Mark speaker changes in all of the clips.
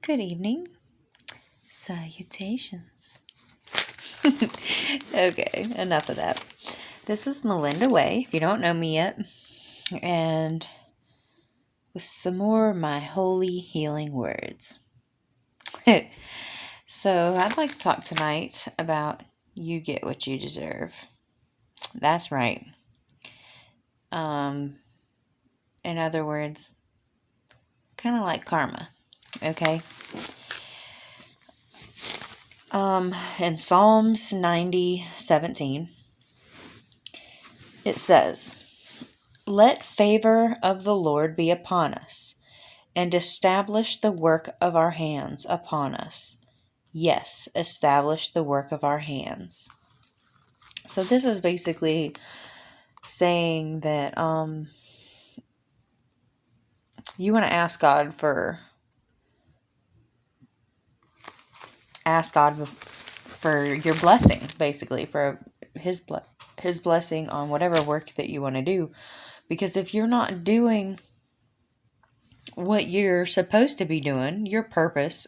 Speaker 1: Good evening. Salutations. Okay, enough of that. This is Melinda Way, if you don't know me yet, and with some more of my holy healing words. So, I'd like to talk tonight about you get what you deserve. That's right. In other words, kind of like karma, okay? In Psalms 90:17, it says, "Let favor of the Lord be upon us, and establish the work of our hands upon us." Yes, establish the work of our hands. So this is basically saying that you want to ask God for your blessing, basically, for his blessing on whatever work that you want to do. Because if you're not doing what you're supposed to be doing, your purpose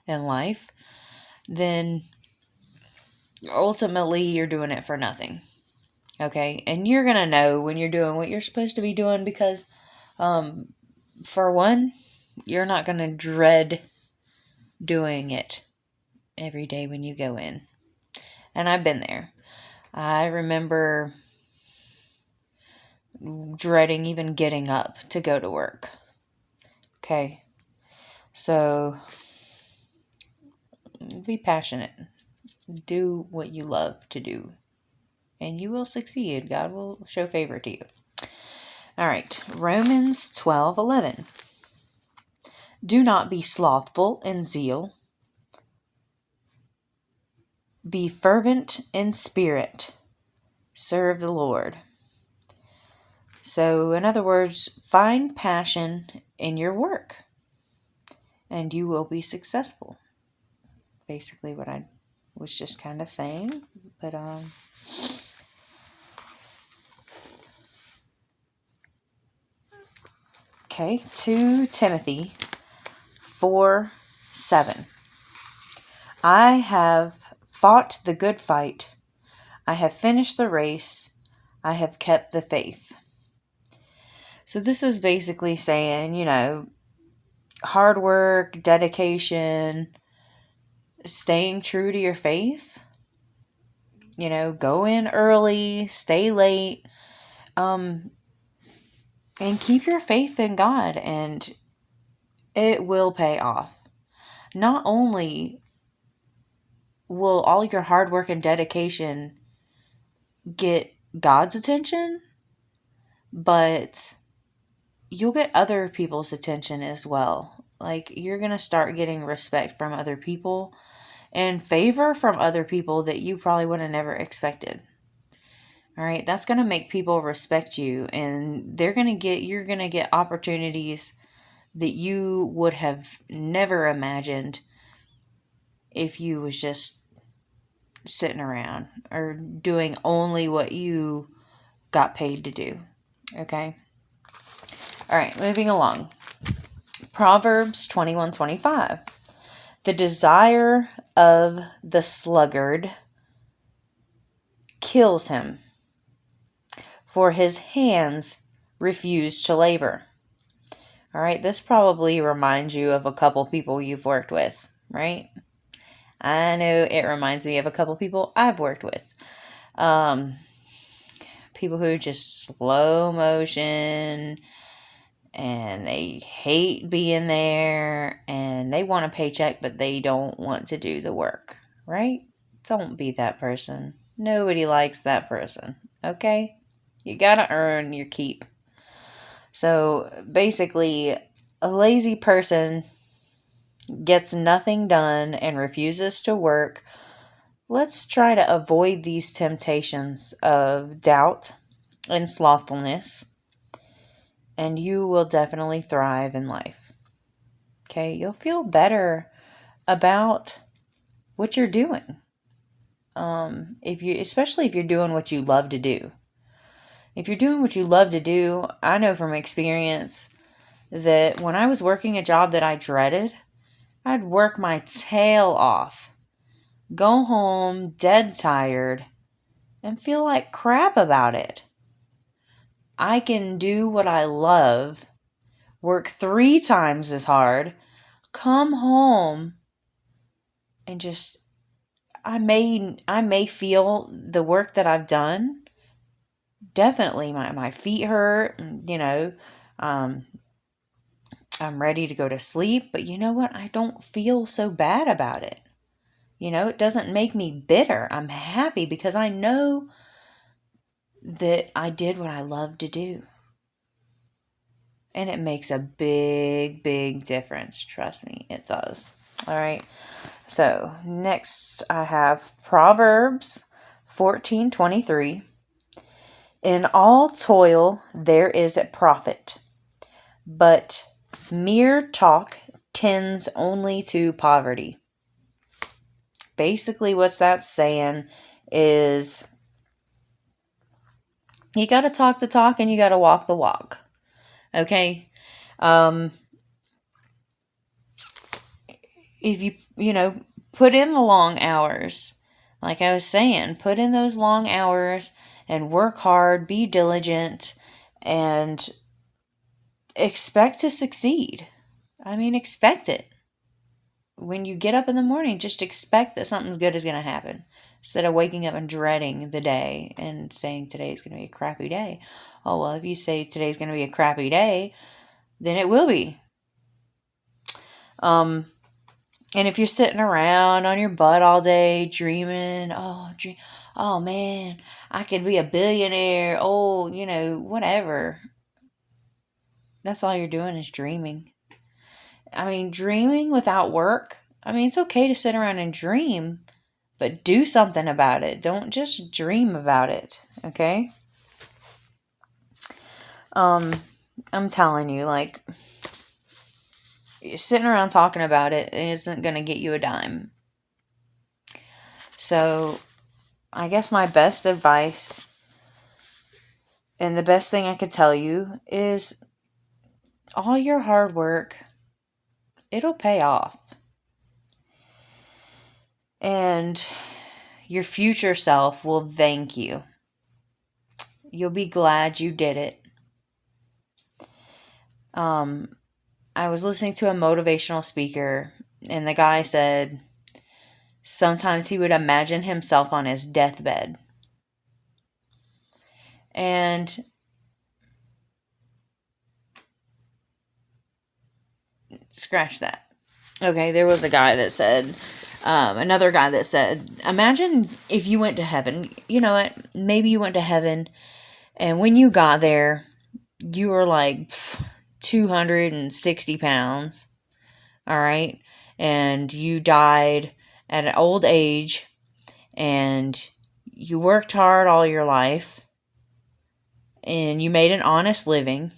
Speaker 1: in life, then ultimately you're doing it for nothing. Okay? And you're going to know when you're doing what you're supposed to be doing because, for one, you're not going to dread doing it every day when you go in. And I've been there. I remember dreading even getting up to go to work. Okay? So, be passionate. Do what you love to do. And you will succeed. God will show favor to you. All right. Romans 12:11. Do not be slothful in zeal. Be fervent in spirit. Serve the Lord. So, in other words, find passion in your work. And you will be successful. Basically what I was just kind of saying. But, okay, 2 Timothy 4:7. I have fought the good fight. I have finished the race. I have kept the faith. So this is basically saying, hard work, dedication, staying true to your faith. Go in early, stay late, and keep your faith in God, and it will pay off. Not only will all your hard work and dedication get God's attention, but you'll get other people's attention as well. Like, you're going to start getting respect from other people and favor from other people that you probably would have never expected. All right, that's going to make people respect you, and you're going to get opportunities that you would have never imagined if you was just sitting around or doing only what you got paid to do. Okay? All right, moving along. Proverbs 21:25. The desire of the sluggard kills him, for his hands refuse to labor. All right, this probably reminds you of a couple people you've worked with, right? I know it reminds me of a couple people I've worked with. People who just slow motion, and they hate being there, and they want a paycheck, but they don't want to do the work, right? Don't be that person. Nobody likes that person, okay? You gotta earn your keep. So, basically, a lazy person gets nothing done and refuses to work. Let's try to avoid these temptations of doubt and slothfulness, and you will definitely thrive in life. Okay, you'll feel better about what you're doing. Especially if you're doing what you love to do. If you're doing what you love to do, I know from experience that when I was working a job that I dreaded, I'd work my tail off, go home dead tired, and feel like crap about it. I can do what I love, work 3 times as hard, come home, and just I may feel the work that I've done. Definitely my feet hurt, um, I'm ready to go to sleep, but you know what? I don't feel so bad about it. It doesn't make me bitter. I'm happy because I know that I did what I love to do. And it makes a big, big difference. Trust me, it does. All right. So next I have Proverbs 14:23. In all toil there is a profit, but mere talk tends only to poverty. Basically, what's that saying is you got to talk the talk and you got to walk the walk. Okay? If you put in the long hours, like I was saying, put in those long hours and work hard, be diligent, and expect to succeed. I mean, expect it. When you get up in the morning, just expect that something's good is going to happen. Instead of waking up and dreading the day and saying today's going to be a crappy day. Oh, well, if you say today's going to be a crappy day, then it will be. And if you're sitting around on your butt all day dreaming, oh man, I could be a billionaire. Oh, whatever. That's all you're doing is dreaming. I mean, dreaming without work. I mean, it's okay to sit around and dream, but do something about it. Don't just dream about it, okay? I'm telling you, like, sitting around talking about it isn't going to get you a dime. So, I guess my best advice and the best thing I could tell you is all your hard work, it'll pay off. And your future self will thank you. You'll be glad you did it. I was listening to a motivational speaker, and the guy said sometimes he would imagine himself on his deathbed. And scratch that. Okay, there was a guy that said, another guy that said, imagine if you went to heaven. You know what? Maybe you went to heaven, and when you got there, you were like 260 pounds. All right. And you died at an old age, and you worked hard all your life, and you made an honest living.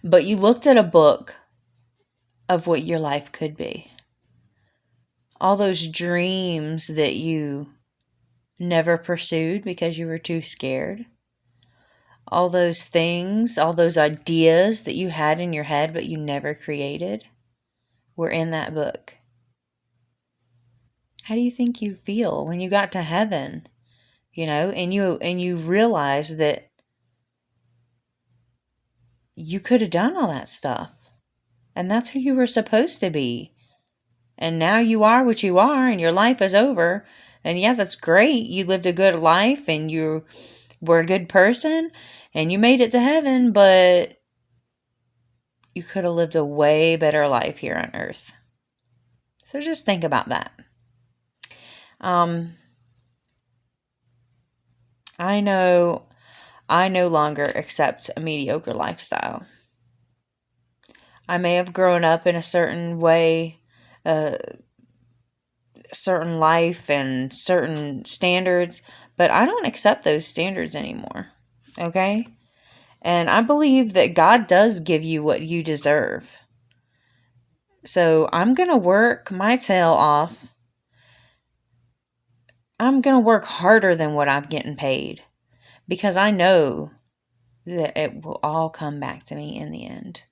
Speaker 1: But you looked at a book of what your life could be. All those dreams that you never pursued because you were too scared. All those things, all those ideas that you had in your head but you never created were in that book. How do you think you'd feel when you got to heaven? And you realize that you could have done all that stuff. And that's who you were supposed to be. And now you are what you are, and your life is over. And yeah, that's great. You lived a good life, and you were a good person, and you made it to heaven, but you could have lived a way better life here on earth. So just think about that. I know I no longer accept a mediocre lifestyle. I may have grown up in a certain way, certain life and certain standards, but I don't accept those standards anymore. Okay? And I believe that God does give you what you deserve. So I'm going to work my tail off. I'm going to work harder than what I'm getting paid, because I know that it will all come back to me in the end.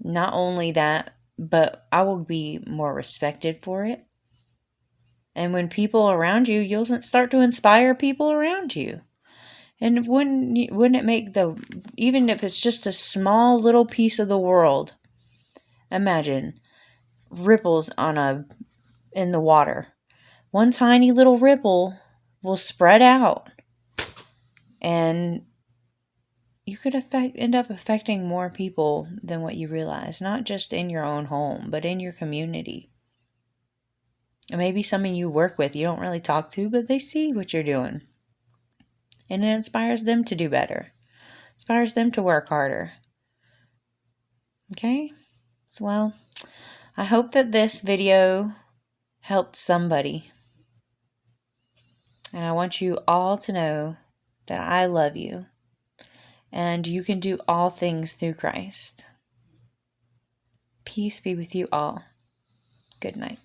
Speaker 1: Not only that, but I will be more respected for it. And when people around you, you'll start to inspire people around you. And wouldn't it make even if it's just a small little piece of the world, imagine ripples in the water. One tiny little ripple will spread out, and you could end up affecting more people than what you realize, not just in your own home, but in your community. And maybe someone you work with you don't really talk to, but they see what you're doing. And it inspires them to do better. Inspires them to work harder. Okay? So, well, I hope that this video helped somebody. And I want you all to know that I love you. And you can do all things through Christ. Peace be with you all. Good night.